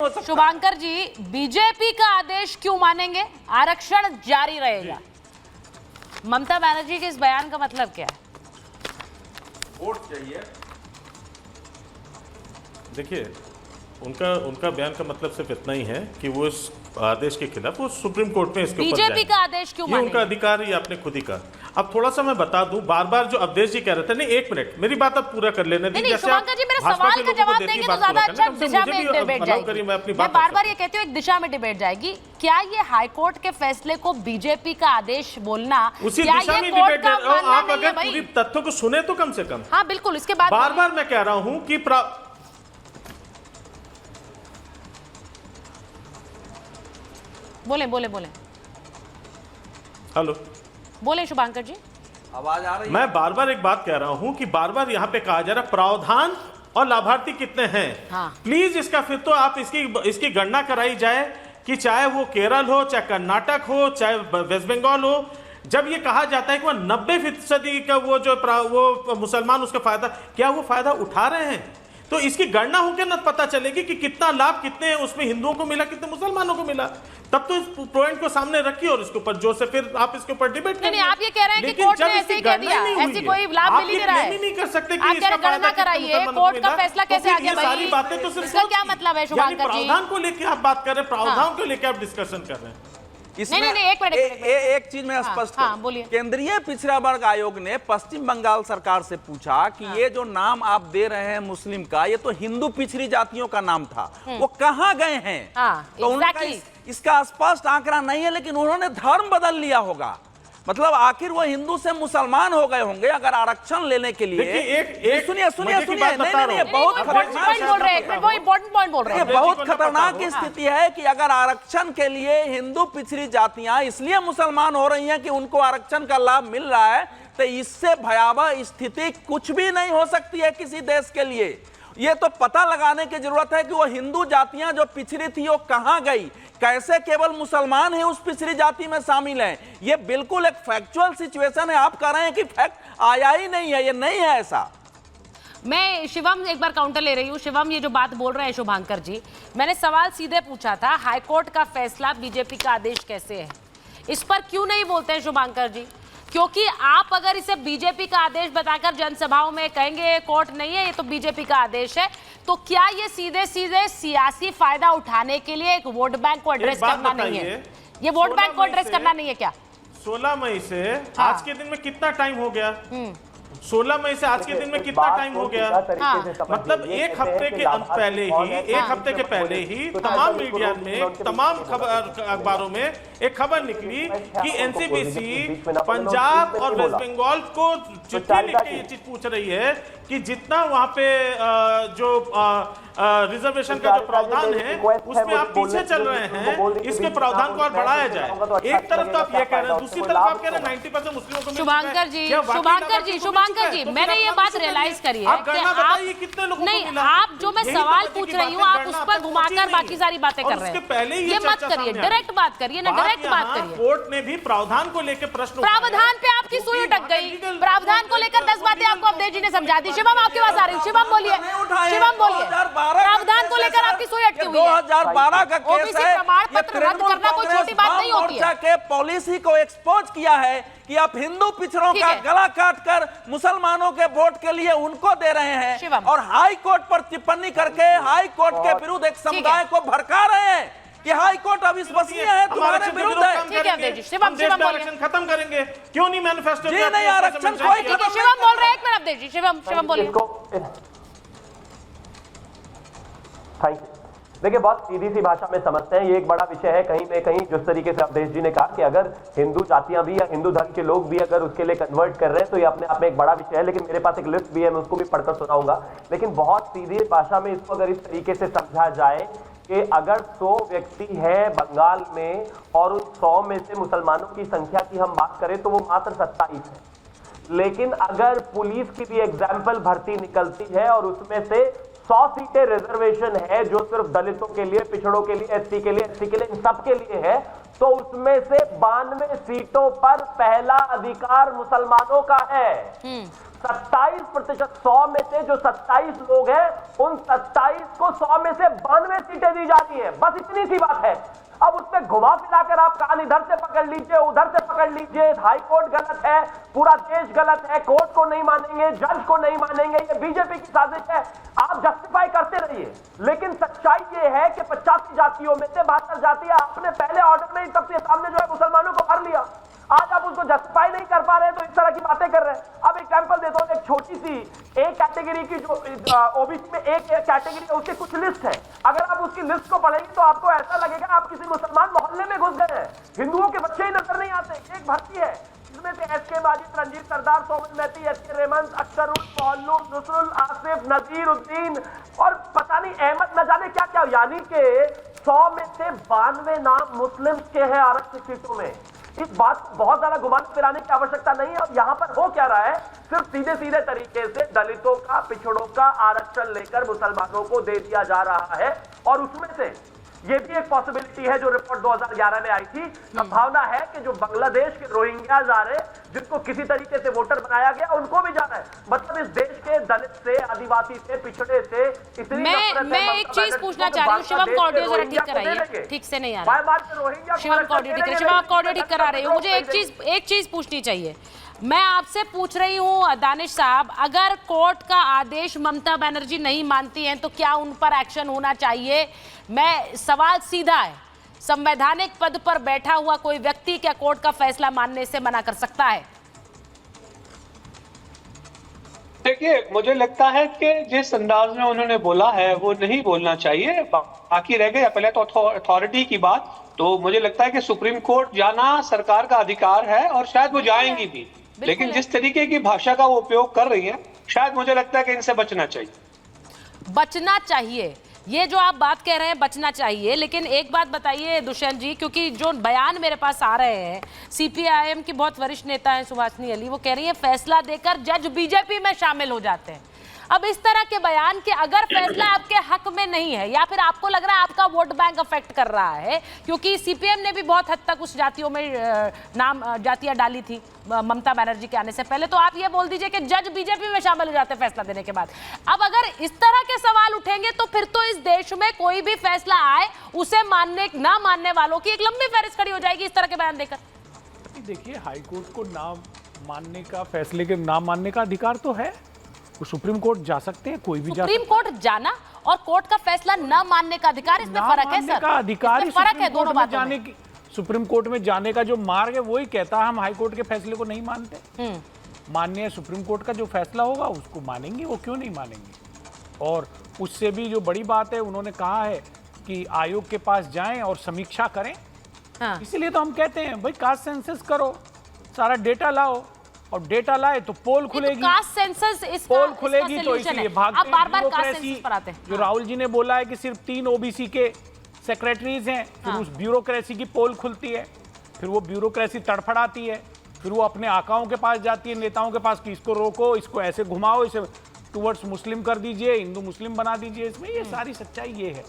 हो सकता। शुभांकर जी, बीजेपी का आदेश क्यों मानेंगे? आरक्षण जारी रहेगा। ममता बनर्जी के इस बयान का मतलब क्या है? वोट चाहिए। देखिए, उनका बयान का मतलब सिर्फ इतना ही है कि वो इस आदेश के खिलाफ वो सुप्रीम कोर्ट में इसके ऊपर बीजेपी का आदेश क्यों ये मानेंगे? उनका अधिकार, ये आपने खुद ही कहा। अब थोड़ा सा मैं बता दूं, बार बार जो अवधेश जी कह रहे थे, नहीं एक मिनट मेरी बात अब पूरा कर लेने नहीं, शुभांकर जी मेरे सवाल का जवाब देंगे तो ज्यादा अच्छा दिशा में डिबेट जाएगी। मैं बार बार ये कहती हूँ एक दिशा में डिबेट जाएगी। क्या ये हाईकोर्ट के फैसले को बीजेपी का आदेश बोलना उसी क्या दिशा ये में कोर्ट डिबेट का है। मानना आप नहीं है अगर भाई? पूरी तथ्यों को सुने तो कम से कम। हाँ बिल्कुल, इसके बाद बार बार मैं कह रहा हूं कि बोले बोले बोले हेलो, बोले शुभांकर जी। आवाज आ रही है? मैं बार बार एक बात कह रहा हूं कि बार बार यहां पे कहा जा रहा है प्रावधान और लाभार्थी कितने हैं। हाँ। प्लीज इसका फिर तो आप इसकी गणना कराई जाए कि चाहे वो केरल हो, चाहे कर्नाटक हो, चाहे वेस्ट बंगाल हो। जब ये कहा जाता है कि वह 90% का वो मुसलमान उसका फायदा, क्या वो फायदा उठा रहे हैं? तो इसकी गणना होकर ना पता चलेगी कि कितना लाभ कितने उसमें हिंदुओं को मिला, कितने मुसलमानों को मिला। तब तो इस पॉइंट को सामने रखिए और इसके ऊपर जो से फिर आप इसके ऊपर डिबेट नहीं, आप ये कह रहे हैं कि कोर्ट ने ऐसे ही कह दिया, ऐसी कोई लाभ मिल ही नहीं रहा है। नहीं कर सकते कि आप कह रहे गणना कराइए, कोर्ट का फैसला कैसे आ गया भाई? सारी बातें तो सिर्फ इसका क्या मतलब है शुभांकर जी? प्रावधान को लेकर आप बात कर रहे हैं, प्रावधान को लेकर आप डिस्कशन कर रहे हैं। इसमें नहीं, एक मिनट, एक चीज में स्पष्ट हाँ, बोलिए। केंद्रीय पिछड़ा वर्ग आयोग ने पश्चिम बंगाल सरकार से पूछा कि ये जो नाम आप दे रहे हैं मुस्लिम का, ये तो हिंदू पिछड़ी जातियों का नाम था, वो कहाँ गए हैं? तो उनका इसका स्पष्ट आंकड़ा नहीं है, लेकिन उन्होंने धर्म बदल लिया होगा। मतलब आखिर वो हिंदू से मुसलमान हो गए होंगे अगर आरक्षण लेने के लिए। सुनिए सुनिए सुनिए, नहीं, बहुत खतरनाक बोल रहे हैं, वो इंपॉर्टेंट पॉइंट बोल रहे हैं। बहुत खतरनाक स्थिति है कि अगर आरक्षण के लिए हिंदू पिछड़ी जातियां इसलिए मुसलमान हो रही हैं कि उनको आरक्षण का लाभ मिल रहा है, तो इससे भयावह स्थिति कुछ भी नहीं हो सकती है किसी देश के लिए। ये तो पता लगाने की जरूरत है कि वो हिंदू जातियां जो पिछड़ी थी वो कहां गई, कैसे केवल मुसलमान ही उस पिछड़ी जाति में शामिल हैं। ये बिल्कुल एक फैक्चुअल सिचुएशन है। आप कह रहे हैं कि फैक्ट आया ही नहीं है, ये नहीं है ऐसा। मैं शिवम एक बार काउंटर ले रही हूँ। शिवम, ये जो बात बोल रहे हैं शुभांकर जी, मैंने सवाल सीधे पूछा था, हाईकोर्ट का फैसला बीजेपी का आदेश कैसे है, इस पर क्यों नहीं बोलते हैं शुभांकर जी? क्योंकि आप अगर इसे बीजेपी का आदेश बताकर जनसभाओं में कहेंगे कोर्ट नहीं है, ये तो बीजेपी का आदेश है, तो क्या ये सीधे सीधे सियासी फायदा उठाने के लिए एक वोट बैंक को एड्रेस करना नहीं है? ये वोट बैंक को एड्रेस करना नहीं है क्या? 16 मई से आज के दिन में कितना टाइम हो गया? 16 मई से आज के दिन में कितना टाइम हो गया? मतलब एक हफ्ते के पहले ही तमाम मीडिया में, तमाम अखबारों में एक खबर निकली कि एनसीपीसी पंजाब और वेस्ट बंगाल को चिट्ठी लिख के ये चीज पूछ रही है कि जितना वहां पे जो रिजर्वेशन का जो प्रावधान है उसमें आप पीछे चल रहे हैं, इसके प्रावधान को और बढ़ाया जाए। एक तरफ तो आप ये कह रहे हैं, दूसरी तरफ आप कह रहे हैं 90% मुस्लिमों को। शुभांकर जी, मैंने ये बात रियलाइज करी है कि आप नहीं, आप जो मैं सवाल पूछ रही हूँ आप उस पर घुमाकर बाकी सारी बातें कर रहे हैं। ये मत करिए, डायरेक्ट बात करिए ना, डायरेक्ट बात करिए। कोर्ट ने भी प्रावधान को लेकर प्रश्न, प्रावधान पे आपकी सुई अटक गई। प्रावधान को लेकर 10 बातें आपको अवधेश जी ने समझा दी। शिवम आपके पास आ रही, शिवम बोलिए, शिवम बोलिए। प्रावधान को लेकर आपकी सुई अटकी हुई है। 2012 का केस है, प्रमाण पत्र रद्द करना कोई छोटी बात नहीं होती है। के पॉलिसी को एक्सपोज किया है कि आप हिंदू पिछड़ों का गला काटकर मुसलमानों के वोट के लिए उनको दे रहे हैं, और हाई कोर्ट पर टिप्पणी करके हाई कोर्ट के विरुद्ध एक समुदाय को भड़का रहे हैं कि हाई कोर्ट अविश्वसनीय है, तुम्हारे विरुद्ध है। ठीक है अवधेश जी, शिवम बोलिए। खत्म करेंगे, क्यों नहीं मैनिफेस्टो? जी नहीं, आरक्षण कोई खत्म। शिवम बोल रहे हैं, एक मिनट अवधेश जी, शिवम बोलिए। देखिए, बहुत सीधी सी भाषा में समझते हैं, ये एक बड़ा विषय है। कहीं न कहीं जिस तरीके से अवधेश जी ने कहा कि अगर हिंदू जातियां भी या हिंदू धर्म के लोग भी अगर उसके लिए कन्वर्ट कर रहे हैं तो ये अपने आप में एक बड़ा विषय है। लेकिन मेरे पास एक लिस्ट भी है, मैं उसको भी पढ़कर सुनाऊंगा। लेकिन बहुत सीधी भाषा में इसको अगर इस तरीके से समझा जाए कि अगर 100 व्यक्ति हैं बंगाल में और उन 100 में से मुसलमानों की संख्या की हम बात करें तो वो मात्र 27 है। लेकिन अगर पुलिस की भी एग्जाम्पल भर्ती निकलती है और उसमें से 100 सीटें रिजर्वेशन है जो सिर्फ दलितों के लिए, पिछड़ों के लिए, एससी के लिए, इन सब के लिए है, तो उसमें से 92 सीटों पर पहला अधिकार मुसलमानों का है। 27% 100 में से जो 27 लोग हैं, उन 27 को 100 में से 92 सीटें दी जाती है। बस इतनी सी बात है। अब उसमें घुमा फिराकर आप कान इधर से पकड़ लीजिए, उधर से पकड़ लीजिए, हाई कोर्ट गलत है, पूरा देश गलत है, कोर्ट को नहीं मानेंगे, जज को नहीं मानेंगे, ये बीजेपी की साजिश है। आप जस्टिफाई करते रहिए, लेकिन सच्चाई ये है कि 85 जातियों में से 72 जातियां आपने पहले ऑर्डर में ही सबके सामने जो है मुसलमानों को भर लिया। आज आप उसको जस्टिफाई नहीं कर पा रहे, तो इस तरह की बातें कर रहे हैं। अब एग्जांपल देता हूं, एक छोटी सी एक कैटेगरी की जो ओबीसी में एक कैटेगरी है, उसकी कुछ लिस्ट है। अगर आप उसकी लिस्ट को पढ़ेंगे तो आपको ऐसा लगेगा आप किसी मुसलमान मोहल्ले में घुस गए हैं। हिंदुओं के बच्चे ही नजर नहीं आते। एक भर्ती है जिसमें से एसके माजिद, रंजीत सरदार, सोमन महती, एसके रेमंस, अख्तरुल, मोहल्लुम, नुसरुल, आसिफ, नजीर उद्दीन और पता नहीं अहमद, न जाने क्या क्या, यानी कि 100 में से 92 नाम मुस्लिम के हैं आरक्षित सीटों में। इस बात को बहुत ज्यादा घुमाने फिराने की आवश्यकता नहीं है। और यहां पर हो क्या रहा है, सिर्फ सीधे सीधे तरीके से दलितों का, पिछड़ों का आरक्षण लेकर मुसलमानों को दे दिया जा रहा है। और उसमें से ये भी एक पॉसिबिलिटी है जो रिपोर्ट 2011 में आई थी, संभावना है कि जो बांग्लादेश के रोहिंग्याज आ रहे, जिनको किसी तरीके से वोटर बनाया गया, उनको भी जाना है। मतलब इस देश के दलित से, आदिवासी से, पिछड़े से इतनी मैं एक चीज पूछना चाह रही हूँ, शिवम का ऑडियो जरा ठीक कराइए, ठीक से नहीं आ रहा। शिवम का ऑडियो ठीक कराइए, शिवम आपका ऑडियो ठीक करा रही हूँ। मुझे एक चीज पूछनी चाहिए। मैं आपसे पूछ रही हूँ दानिश साहब, अगर कोर्ट का आदेश ममता बनर्जी नहीं मानती हैं तो क्या उन पर एक्शन होना चाहिए? मैं सवाल सीधा है, संवैधानिक पद पर बैठा हुआ कोई व्यक्ति क्या कोर्ट का फैसला मानने से मना कर सकता है? देखिए, मुझे लगता है कि जिस अंदाज में उन्होंने बोला है वो नहीं बोलना चाहिए। बाकी रह गए पहले तो अथॉरिटी की बात, तो मुझे लगता है कि सुप्रीम कोर्ट जाना सरकार का अधिकार है और शायद वो जाएंगी भी, लेकिन जिस तरीके की भाषा का वो उपयोग कर रही है, शायद मुझे लगता है कि इनसे बचना चाहिए। बचना चाहिए, ये जो आप बात कह रहे हैं बचना चाहिए, लेकिन एक बात बताइए दुष्यंत जी, क्योंकि जो बयान मेरे पास आ रहे हैं, सीपीआईएम की बहुत वरिष्ठ नेता हैं सुभाषनी अली, वो कह रही है फैसला देकर जज बीजेपी में शामिल हो जाते हैं। अब इस तरह के बयान के अगर फैसला आपके हक में नहीं है या फिर आपको लग रहा है आपका वोट बैंक अफेक्ट कर रहा है, क्योंकि सीपीएम ने भी बहुत हद तक उस जातियों में जातियां डाली थी ममता बनर्जी के आने से पहले, तो आप ये बोल दीजिए कि जज बीजेपी में शामिल हो जाते हैं फैसला देने के बाद। अब अगर इस तरह के सवाल उठेंगे तो फिर तो इस देश में कोई भी फैसला आए उसे मानने ना मानने वालों की एक लंबी फहरिस्त खड़ी हो जाएगी इस तरह के बयान देकर। देखिए, हाईकोर्ट को ना मानने का, फैसले के ना मानने का अधिकार तो है, वो सुप्रीम कोर्ट जा सकते हैं, कोई भी जा सुप्रीम कोर्ट जाना और कोर्ट का फैसला न मानने का अधिकार, इसमें फर्क है सर, अधिकार फर्क है दोनों बातों में। सुप्रीम कोर्ट में जाने का जो मार्ग है वही कहता है हम हाई कोर्ट के फैसले को नहीं मानते। माननीय सुप्रीम कोर्ट का जो फैसला होगा उसको मानेंगे, वो क्यों नहीं मानेंगे। और उससे भी जो बड़ी बात है, उन्होंने कहा है कि आयोग के पास जाएं और समीक्षा करें। हाँ। इसीलिए तो हम कहते हैं भाई कास्ट सेंसस करो, सारा डेटा लाओ, और डेटा लाए तो पोल खुलेगी, कास्ट सेंसस इसका, पोल खुलेगी तो इसलिए भागते ब्यूरोक्रेसी पर आते हैं। जो राहुल जी ने बोला है कि सिर्फ 3 ओबीसी के सेक्रेटरीज हैं, फिर उस ब्यूरोक्रेसी की पोल खुलती है, फिर वो ब्यूरोक्रेसी तड़फड़ाती है, फिर वो अपने आकाओं के पास जाती है, नेताओं के पास कि इसको रोको, इसको ऐसे घुमाओ, इसे टुवर्ड्स मुस्लिम कर दीजिए, हिंदू मुस्लिम बना दीजिए। इसमें ये सारी सच्चाई ये है।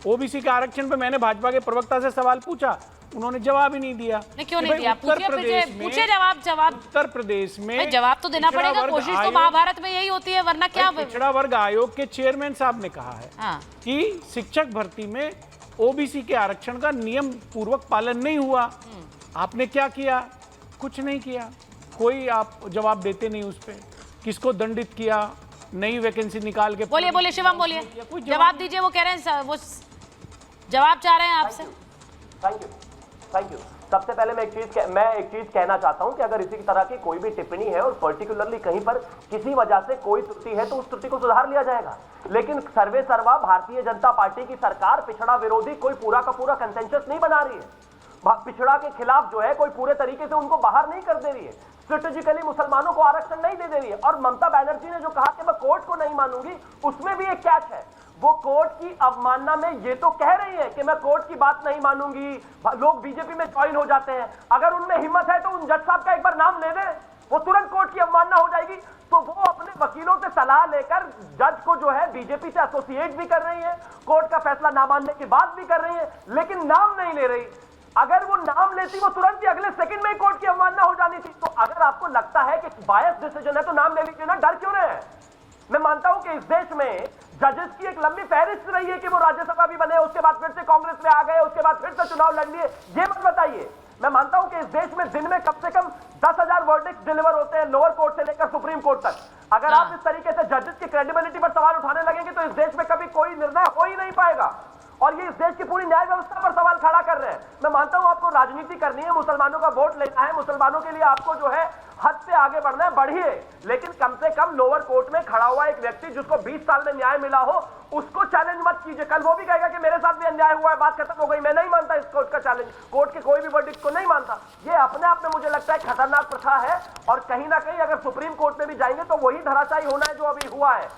ओबीसी के आरक्षण पे मैंने भाजपा के प्रवक्ता से सवाल पूछा, उन्होंने जवाब ही नहीं दिया। क्यों नहीं दिया? पूछे जवाब उत्तर प्रदेश में जवाब तो देना पड़ेगा। कोशिश तो महाभारत में यही होती है, वरना क्या। पिछड़ा वर्ग आयोग के चेयरमैन साहब ने कहा है कि शिक्षक भर्ती में ओबीसी के आरक्षण का नियम पूर्वक पालन नहीं हुआ। आपने क्या किया? कुछ नहीं किया, कोई आप जवाब देते नहीं उस पर। किसको दंडित किया? नई वैकेंसी निकाल के। बोलिए शिवम, बोलिए, जवाब दीजिए। वो कह रहे हैं, वो जवाब चाह रहे हैं आपसे। Thank you. सबसे पहले मैं एक चीज कहना चाहता हूं कि अगर इसी तरह की कोई भी टिप्पणी है और पर्टिकुलरली कहीं पर किसी वजह से कोई त्रुटि है तो उस त्रुटि को सुधार लिया जाएगा। लेकिन सर्वे सर्वा भारतीय जनता पार्टी की सरकार पिछड़ा विरोधी कोई पूरा का पूरा कंसेंसस नहीं बना रही है। पिछड़ा के खिलाफ जो है कोई पूरे तरीके से उनको बाहर नहीं कर दे रही है, स्ट्रेटेजिकली मुसलमानों को आरक्षण नहीं दे रही है। और ममता बनर्जी ने जो कहा कि मैं कोर्ट को नहीं मानूंगी, उसमें भी एक कैच है। वो कोर्ट की अवमानना में ये तो कह रही है कि मैं कोर्ट की बात नहीं मानूंगी, लोग बीजेपी में ज्वाइन हो जाते हैं। अगर उनमें हिम्मत है तो उन जज साहब का एक बार नाम ले दे, वो तुरंत कोर्ट की अवमानना हो जाएगी। तो वो अपने वकीलों से सलाह लेकर जज को जो है बीजेपी से एसोसिएट भी कर रही है, कोर्ट का फैसला ना मानने की बात भी कर रही है, लेकिन नाम नहीं ले रही। अगर वो नाम लेती वो तुरंत ही अगले सेकंड में कोर्ट की अवमानना हो जानी थी। तो अगर आपको लगता है कि बायस डिसीजन है तो नाम ले लीजिए ना, डर क्यों रहे हैं? मैं मानता हूं कि इस देश में जजेस की एक लंबी फहरिस्त रही है कि वो राज्यसभा भी बने, उसके बाद फिर से कांग्रेस में आ गए, उसके बाद फिर से चुनाव लड़ लिए। ये मत बताइए। मैं मानता हूं कि इस देश में दिन में कम से कम 10,000 वर्डिक्ट डिलीवर होते हैं, लोअर कोर्ट से लेकर सुप्रीम कोर्ट तक। अगर आप इस तरीके से जजेस की क्रेडिबिलिटी पर सवाल उठाने लगेंगे तो इस देश में कभी कोई निर्णय हो ही नहीं पाएगा। और ये इस देश की पूरी न्याय व्यवस्था पर सवाल खड़ा कर रहे हैं। मैं मानता हूं आपको राजनीति करनी है, मुसलमानों का वोट लेना है, मुसलमानों के लिए आपको जो है हद से आगे बढ़ना है, बढ़िए, लेकिन कम से कम लोअर कोर्ट में खड़ा हुआ एक व्यक्ति जिसको 20 साल में न्याय मिला हो, उसको चैलेंज मत कीजिए। कल वो भी कहेगा कि मेरे साथ भी अन्याय हुआ है, बात खत्म हो गई। मैं नहीं मानता इस कोर्ट का चैलेंज, कोर्ट के कोई भी वर्डिक्ट को नहीं मानता। ये अपने आप में मुझे लगता है खतरनाक प्रथा है, और कहीं ना कहीं अगर सुप्रीम कोर्ट में भी जाएंगे तो वही धराशायी होना है जो अभी हुआ है।